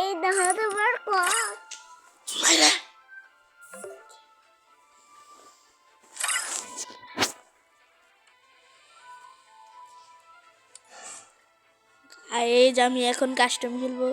এই দেখা তোমার এই যে আমি এখন কাস্টম খেলবো।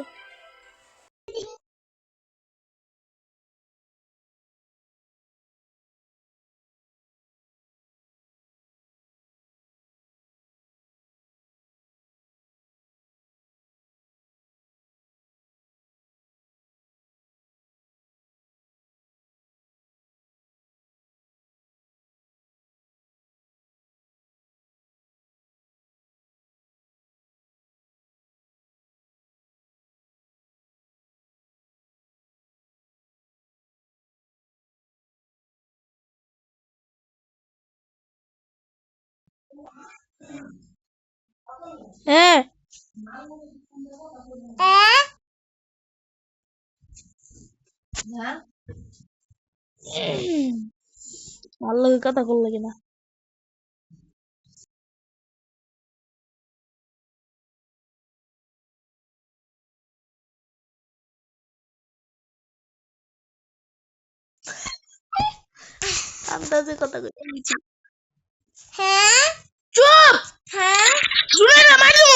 হ্যাঁ ভালো কথা বললো কিনা আন্দাজে কথা কইছি। হ্যাঁ চুপ। হ্যাঁ শুনে না মারু।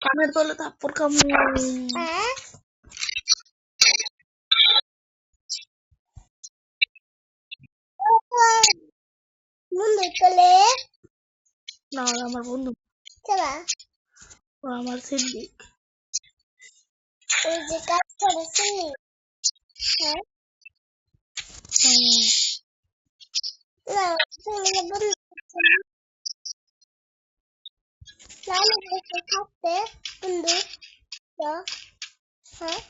কানের তলে থাপ্পড় কামু। বন্ধু তলে না আমার বন্ধু আমার সিদ্দিক ওই যে কাজ করেছি। হ্যাঁ না তুমি বন্ধু লালু থাকতে বন্ধু হ্যাঁ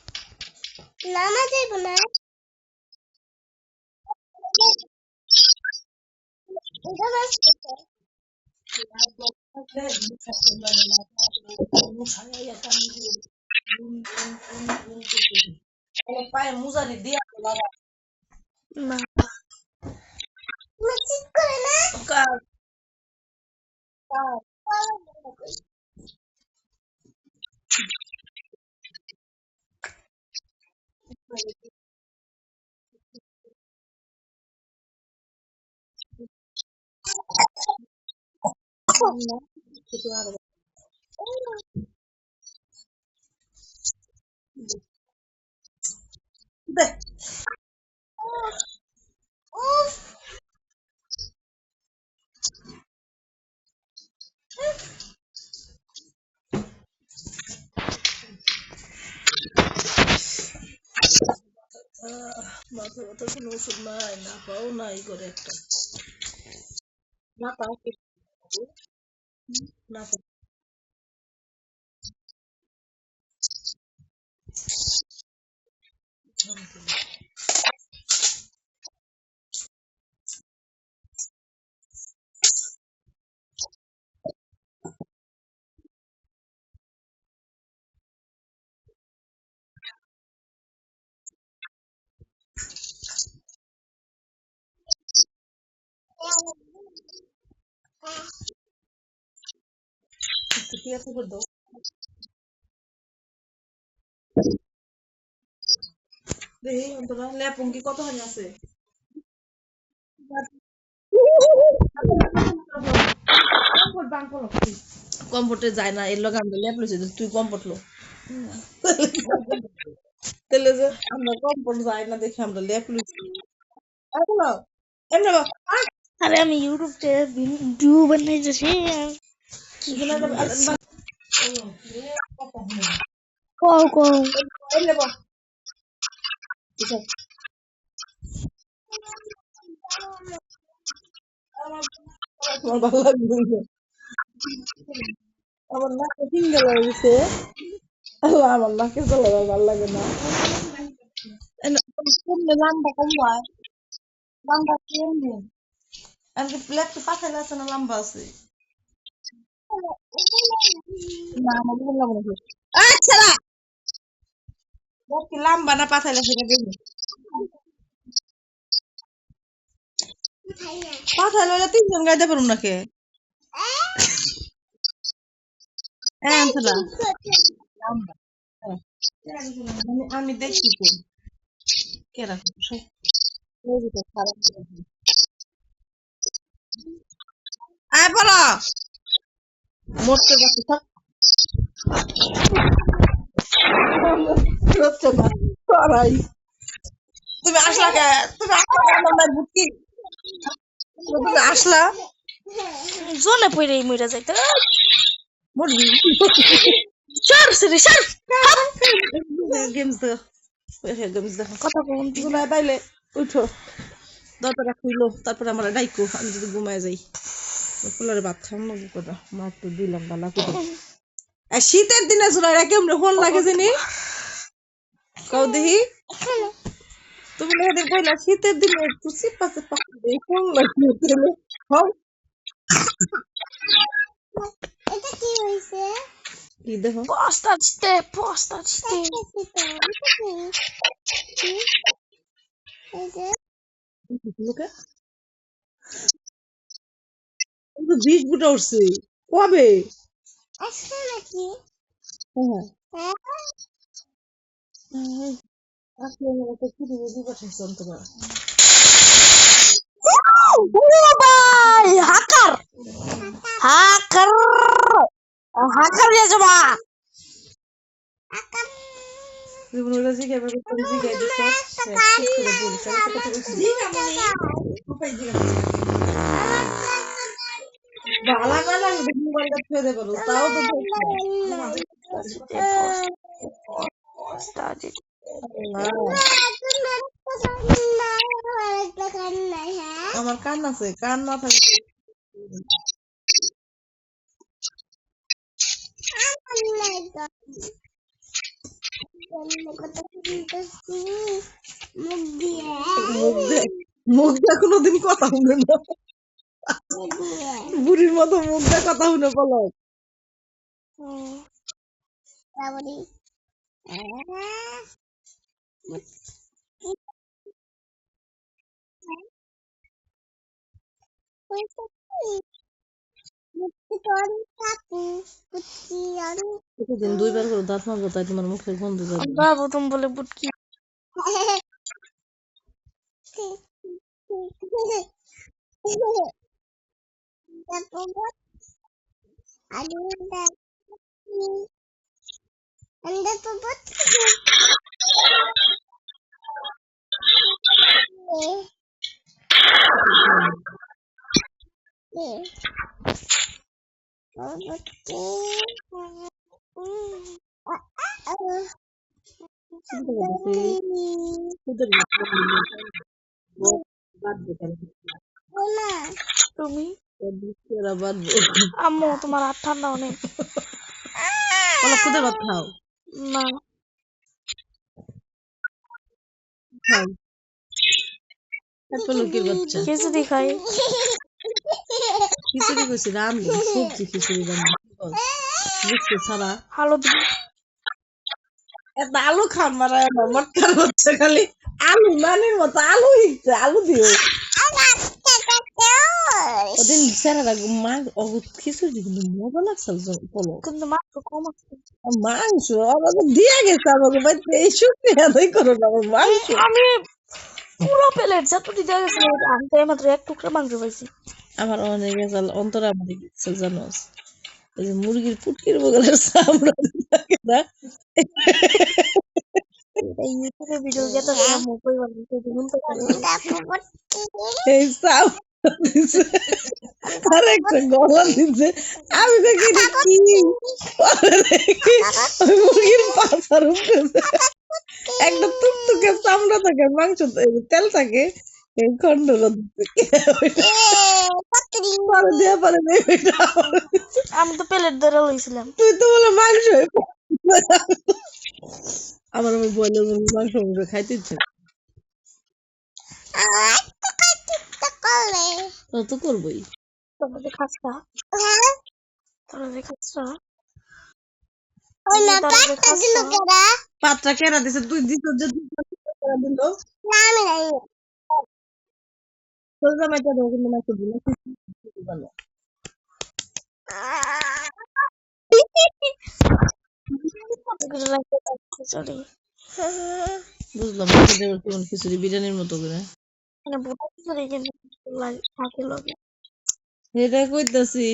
নামা যাইব না পায়ে মুজারি দিয়া না ঠিক করে না মাথা ব্যথা কোনো ওষুধ নাই না পাও নাই করে একটা না পাও না পাও ঠিক আছে দাও দেখি অন্তরা লেপঙ্কি কতখানি আছে কমফোর্টে যায় না এর লগে আমরা লেপ লইছি তুই কমফোর্ট লো তাহলে যে আমরা কম্পন যাই না দেখি আমরা লেপ আরে আমি ইউটিউব তে ভিডিও বানাইতেছি কও কও আমার ভালো লাগবে আমার নাকে ফিঙ্গার লাগছে আমার নাকে চলে ভালো লাগে না কেমনে লম্বা কমবা লম্বা কেমনে আমি প্লেট পাঠাইলে আছে না লম্বা আছে না আমার বললাম না আচ্ছা কি লম্বা না পাঠাইলে সেটা দেবো পাঠাইলে তিনজন গাইতে পারুম নাকি আমি দেখছি তো কে রাখো আয় পড়া মরতে যাচ্ছে থাক তুমি আসলা কে তুমি আসলা বুটকি তুমি আসলা জলে পড়ে মইরা যাইতে মরবি সর সরি সর গেমস দেখো গেমস দেখো কথা বলুন ঘুমায় তাইলে উঠো দরজাটা খুইলো তারপরে আমরা ডাইকো আমি যদি ঘুমায় যাই ফুলের ভাত খাম না কথা মা একটু দিলাম বালা করে শীতের দিনে জোড়া কেমন ফোন লাগে জানি কও দেখি তুমি এদের কইলা শীতের দিনে একটু চিপা চিপা ফোন লাগে হও এটা কি হইছে কি দেখো পোস্টার লোকে বিষ বুটা উঠছে কবে আজকে নাকি হ্যাঁ আজকে তো কি দিব পাঠাইছ তোমরা ভাই হাকার জমা জীবনটা জিগে ভাবে তুমি জিগে দিছ করে বলিস আমি কথা বলছি জিগা মনে কোপাই জিগা বালা না লাগবে মোবাইলটা ছুঁয়ে দে পারো তাও তো আমার কান আছে কান না থাকে মুখ দিয়ে কোনোদিন কথা শুনে না বুড়ির মতো মুখ দিয়ে কথা শুনে বলো দিন দুইবার করে দাঁত মারবো তাই তোমার মুখে গন্ধ যাবে বাবু তুমি বলে বুটকি তুমি আম্মু তোমার হাত ঠান্ডা অনেক খুদে ভাত খাও না খাও লোকের বাচ্চা খিচুড়ি খাই খিচুড়ি কইছি রান্না সবজি খিচুড়ি রান্না ছাড়া আলু দিই এত আলু খান মারা মটকার হচ্ছে খালি আলু নানির মতো আলু হিচ্ছে আলু দিও ওদিন স্যারেরা খিচুড়ি কিন্তু মজা লাগছে বলো কিন্তু মাত্র কম আছে মাংস আমাকে দিয়ে গেছে আমাকে বাড়িতে এই শুক্তি আদায় করো না আমার মাংস আমি পুরো প্লেট যতটি দিয়ে গেছে আমি তো মাত্র এক টুকরা মাংস পাইছি আমার অনেক অন্তরা আমাদের জানোস এই যে মুরগির পুটকির বগলের চামড়া না এই ইউটিউবে ভিডিও যেতেছে আম্মু কইবার দেখুন তো এই সাপ দিছে আর একটা গলা দিছে আমি দেখি এটা কি পরে দেখি ওই মুরগির পাছার উপরে একটা টুকটুকে চামড়া থাকে মাংস তেল থাকে এই খন্ডগুলো পরে দিয়ে পরে বেবিটা আমি তো প্লেট ধরে লইছিলাম তুই তো বলে মাংস আমার আমি বলে মাংস খাইতে ইচ্ছে ও তো করবোই তোমরা যে খাচ্ছা তোমরা যে খাচ্ছা পাত্রা কেরা দিছে তুই দিছ যে কেরা দিল তোর জামাইটা দাও কিন্তু মাংস দিল ভালো খিচুড়ি বুঝলাম কেমন খিচুড়ি বিরিয়ানির মতো করে মানে বুটা খিচুড়ি কিন্তু থাকে লগে এটা কইতাছি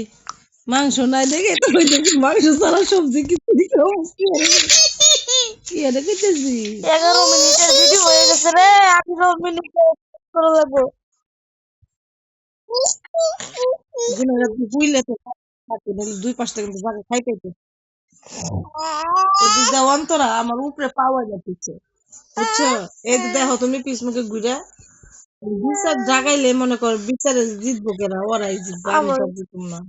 মাংস নাই দেখে তো কইতাছি মাংস ছাড়া সবজি খিচুড়ি খাও কি এটা কইতাছি 11 মিনিটের ভিডিও হয়ে গেছে রে 18 মিনিট করে লাগবো গুণাগার বুইলে তো থাকে নাহলে দুই পাঁচটা কিন্তু জায়গা খাইতে তো এই যে অন্তরা আমার উপরে পাওয়া যাচ্ছে বুঝছো এই যে দেখো তুমি পিছ মুখে ঘুরে বিচার জাগাইলে মনে কর বিচারে জিতবো কেনা ওরাই জিতবো আমি তো জিতবো না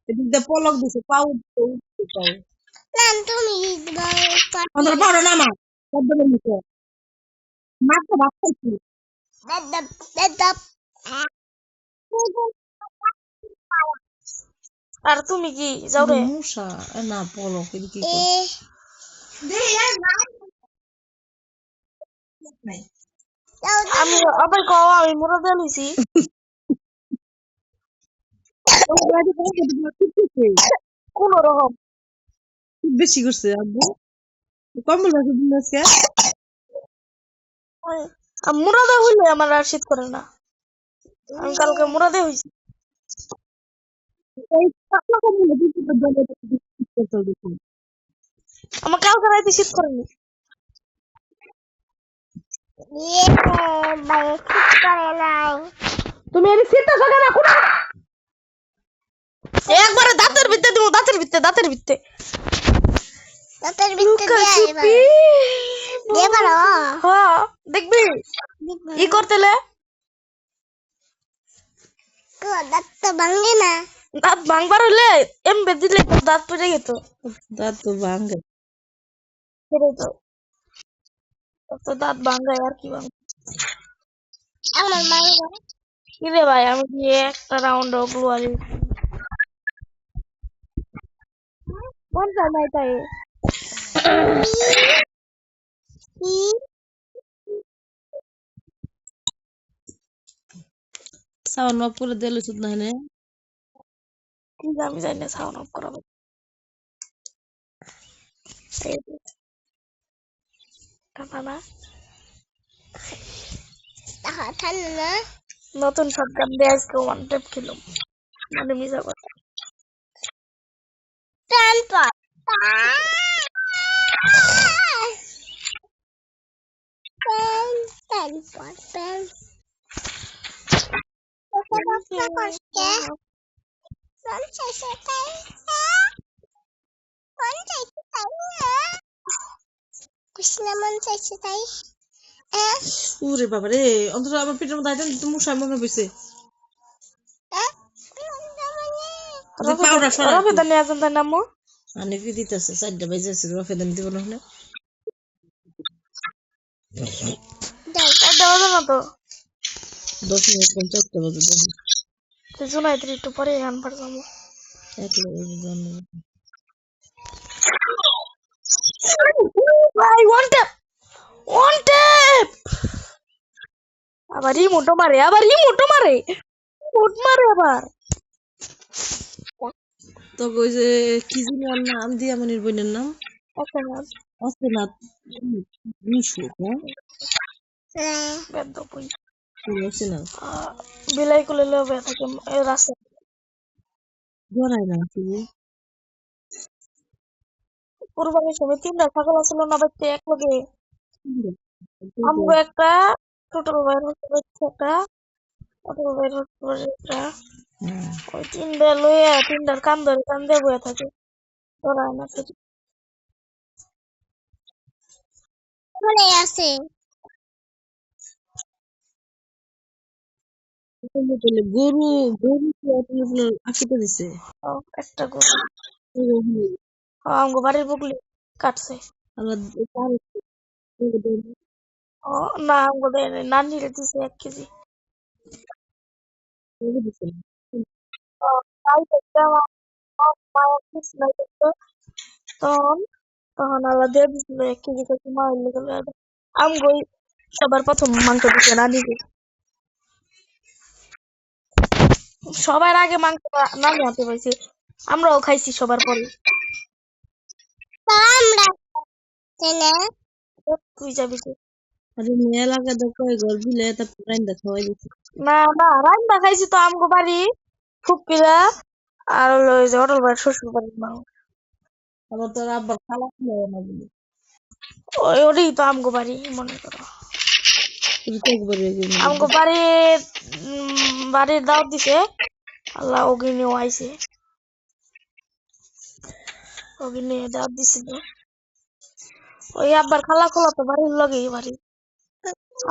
এদিক দিয়ে পলক দিছে পাও পাও অন্তরা পারো না মা একদম নিচে মাত্র ভাত খাইছি আর তুমি কি যাও রে মশা না পলক এদিকে কি আমি আবার কও আমি মোরা জানিছি কোন রকম বেশি করছে আব্বু কম্বল রাখি দিন আজকে মুরাদে হইলে আমার আর শীত করে না আমি কালকে মুরাদে হইছি আমার কালকে রাইতে শীত করেনি তুমি এর শীতটা থাকে না কোন একবারে দাঁতের ভিতরে দিব দাঁতের ভিতরে হ্যাঁ দেখবি ই করতেলে দাঁত ভাঙবার হইলে এমবে দিলে দাঁত পড়ে যেত দাঁত তো ভাঙে তো দাঁত ভাঙায় আর কি ভাঙে কি রে ভাই আমি কি একটা রাউন্ড গ্লু আলি কোন সময় তাই সাউন্ড অফ করে দিলে শুধু না নে কি আমি জানি না সাউন্ড অফ করাবো নতুন শটগান দিয়ে আজকে ওয়ান ট্যাপ খেলাম মানে মিজা কথা ওরে বাবা রে অন্তত আমার পেটের মধ্যে আইতেন তো মশা মনে হইছে রফেদান নিয়ে আসেন তাই নামো আনে কি দিতেছে 4টা বাজে আছে রফেদান দিব না হলে দেওয়া না তো 10 মিনিট 4টা বাজে দেখি তুই শোনাই তুই একটু পরে গান পারতাম ভাই ওয়ান ট্যাপ আবার রিমোট মারে রিমোট মারে আবার তো কই যে কি জানি ওর নাম দিয়া মনির বোনের নাম আছে না নিশু হ্যাঁ বেদ কই আছে না বিলাই কোলে লবে থাকে রাস্তা ধরাই না কি কুরবানির সময় 3টা ছাগল আছিল না বাড়িতে এক লগে। আমগো একটা, টোটাল বাইর হচ্ছে বাড়িতে একটা, টোটাল বাইর হচ্ছে বাড়িতে একটা। ওই 3টা লইয়া 3টার কান ধরে কান দিয়ে বয়ে থাকে। ধরায় না ফিরি। মনে আছে। গরু গরু কি আপনার আঁকিতে দিছে? ও, একটা গরু। আমগো বাড়ির বগলে কাটছে। আবার তার ও না, আমগো দেয় নাই, নানিরে দিছে 1 কেজি। দিছে। ও, তাই দেখতে আমার মায়ের কিছু নাই দেখতে। তখন তখন আল্লাহ দিয়ে দিছিল 1 কেজি করে মায়ের লেগে লইয়া দেয়। আমগো সবার প্রথম মাংস দিছে নানিরে। সবার আগে মাংস নানি হাতে পাইছে। আমরাও খাইছি সবার পরে। আমরা তুই যাবি কি? আরে মেলা কাদা কয় ঘর বিলে তা রাইন্দা খাওয়াই দিছে। না না, রান্না খাইছি তো আমগো বাড়ি ফুপিরা আর হলো ওই যে অটল বাড়ির শ্বশুর বাড়ির মানুষ। আবার তোর আব্বার খালা ছিল না বলে। ওরই তো আমগো বাড়ি মনে করো। তুই তো একবারে আমগো বাড়ির বাড়ির দাওয়াত দিছে। আল্লাহ ওগিনিও আইছে। ওগিনি দাওয়াত দিছিল। ওই আব্বার খালা খোলা তো বাড়ির লগেই বাড়ি।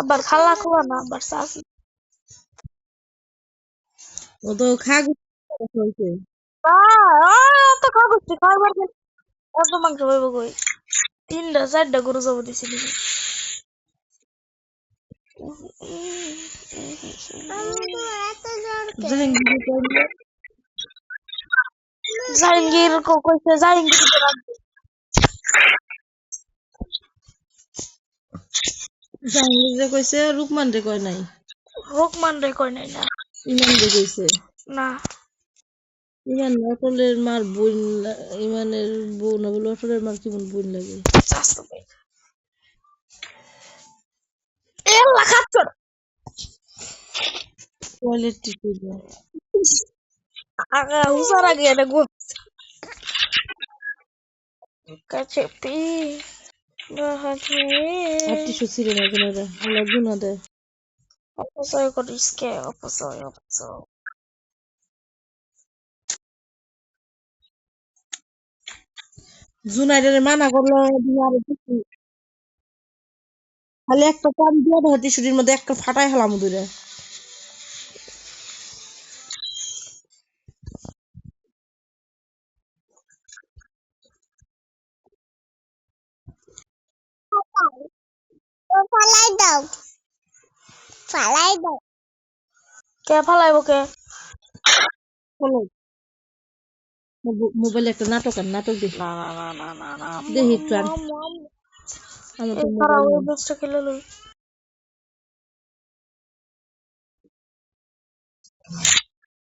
আব্বার খালা খোলা না, আব্বার চাচি। ও তো খাগ হইছে। অত খাগস্তি খাইবার এত মাংস পাইব কই? 3টা 4টা গরু জব দিছিল। জাহাঙ্গীর কইলে জাহাঙ্গীর কইছে জাহাঙ্গীর তো রাখবে। জাহাঙ্গীর কইছে রুকমান রে কয় নাই। রোকমান রে কই নাই না। ইমান রে কইছে। না ইমান অটলের মার বোন ইমানের বউ না বলে অটলের মার কেমন বোন লাগে। চাস্তো ভাই। এল্লা খাচ্ছ না। টয়লেট টিস্যু দাও। আগা হুসার আগে এটা গো কাছে পি বাহাতে আর টিস্যু ছিল না কেন রে আল্লাহ গুনাহ দেয়। অপচয় করিস কে? অপচয় অপচয়। জুনাইদের মানা করলো আর কিছু খালি একটা টান দিয়ে দেয় টিস্যুটির মধ্যে একটা ফাটাই হলাম দূরে। ফালাই দাও, ফালাই দাও। কে ফালাইব কে? হলো মোবাইলে একটা নাটক আর নাটক দেখি না না না না না না দেখি একটু আর আমার তো এই খারাপ মোবাইল ওই নেই। বুঝটা খেলে লই।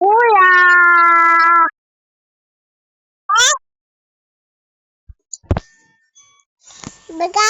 ওয়া বেটা